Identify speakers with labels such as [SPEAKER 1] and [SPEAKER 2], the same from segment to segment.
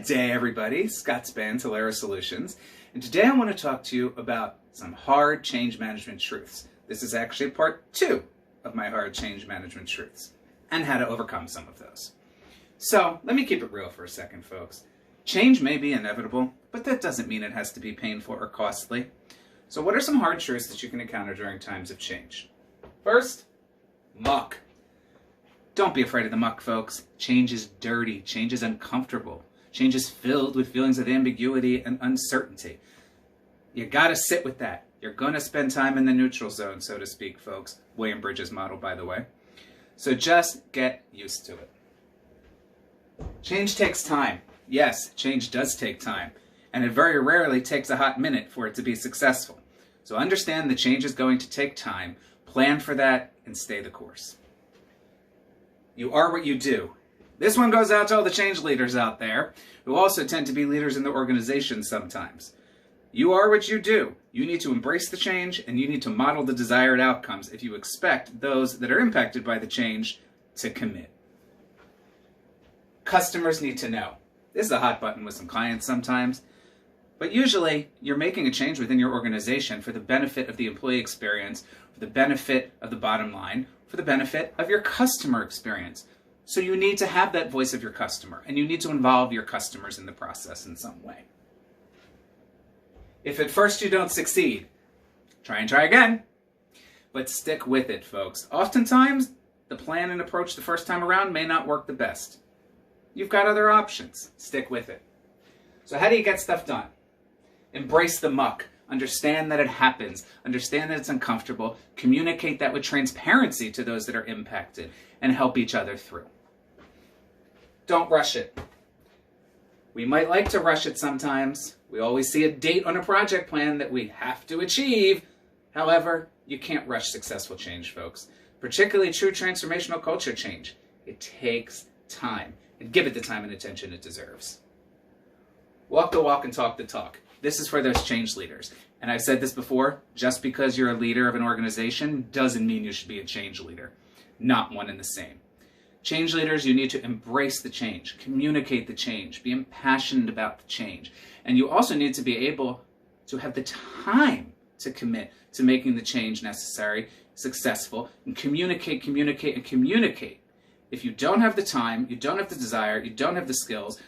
[SPEAKER 1] Good day, everybody. Scott Span, Talera Solutions. And today I want to talk to you about some hard change management truths. This is actually part 2 of my hard change management truths and how to overcome some of those. So let me keep it real for a second, folks. Change may be inevitable, but that doesn't mean it has to be painful or costly. So what are some hard truths that you can encounter during times of change? First, muck. Don't be afraid of the muck, folks. Change is dirty. Change is uncomfortable. Change is filled with feelings of ambiguity and uncertainty. You gotta sit with that. You're gonna spend time in the neutral zone, so to speak, folks. William Bridges' model, by the way. So just get used to it. Change takes time. Yes, change does take time. And it very rarely takes a hot minute for it to be successful. So understand the change is going to take time. Plan for that and stay the course. You are what you do. This one goes out to all the change leaders out there who also tend to be leaders in the organization sometimes. You are what you do. You need to embrace the change and you need to model the desired outcomes if you expect those that are impacted by the change to commit. Customers need to know. This is a hot button with some clients sometimes, but usually you're making a change within your organization for the benefit of the employee experience, for the benefit of the bottom line, for the benefit of your customer experience. So you need to have that voice of your customer, and you need to involve your customers in the process in some way. If at first you don't succeed, try and try again. But stick with it, folks. Oftentimes, the plan and approach the first time around may not work the best. You've got other options. Stick with it. So how do you get stuff done? Embrace the muck. Understand that it happens. Understand that it's uncomfortable. Communicate that with transparency to those that are impacted and help each other through. Don't rush it. We might like to rush it sometimes. We always see a date on a project plan that we have to achieve. However, you can't rush successful change, folks. Particularly true transformational culture change. It takes time. And give it the time and attention it deserves. Walk the walk and talk the talk. This is for those change leaders. And I've said this before, just because you're a leader of an organization doesn't mean you should be a change leader. Not one and the same. Change leaders, you need to embrace the change, communicate the change, be impassioned about the change. And you also need to be able to have the time to commit to making the change necessary, successful, and communicate. If you don't have the time, you don't have the desire, you don't have the skills,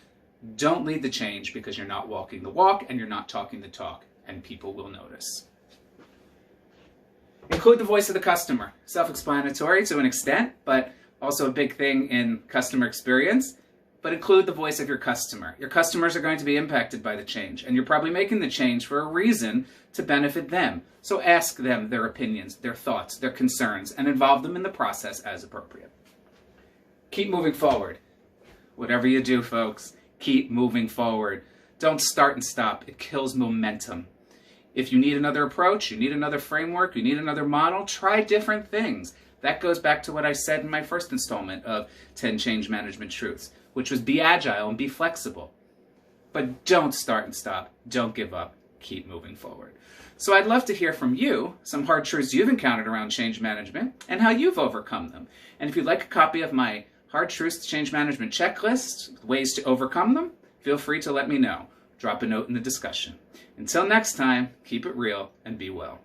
[SPEAKER 1] don't lead the change because you're not walking the walk and you're not talking the talk, and people will notice. Include the voice of the customer. Self-explanatory to an extent, but also a big thing in customer experience. But include the voice of your customer. Your customers are going to be impacted by the change, and you're probably making the change for a reason to benefit them. So ask them their opinions, their thoughts, their concerns, and involve them in the process as appropriate. Keep moving forward. Whatever you do, folks, keep moving forward. Don't start and stop. It kills momentum. If you need another approach, you need another framework, you need another model, try different things. That goes back to what I said in my first installment of 10 Change Management Truths, which was be agile and be flexible. But don't start and stop. Don't give up. Keep moving forward. So I'd love to hear from you, some hard truths you've encountered around change management and how you've overcome them. And if you'd like a copy of my Hard Truths to Change Management checklist, ways to overcome them, feel free to let me know. Drop a note in the discussion. Until next time, keep it real and be well.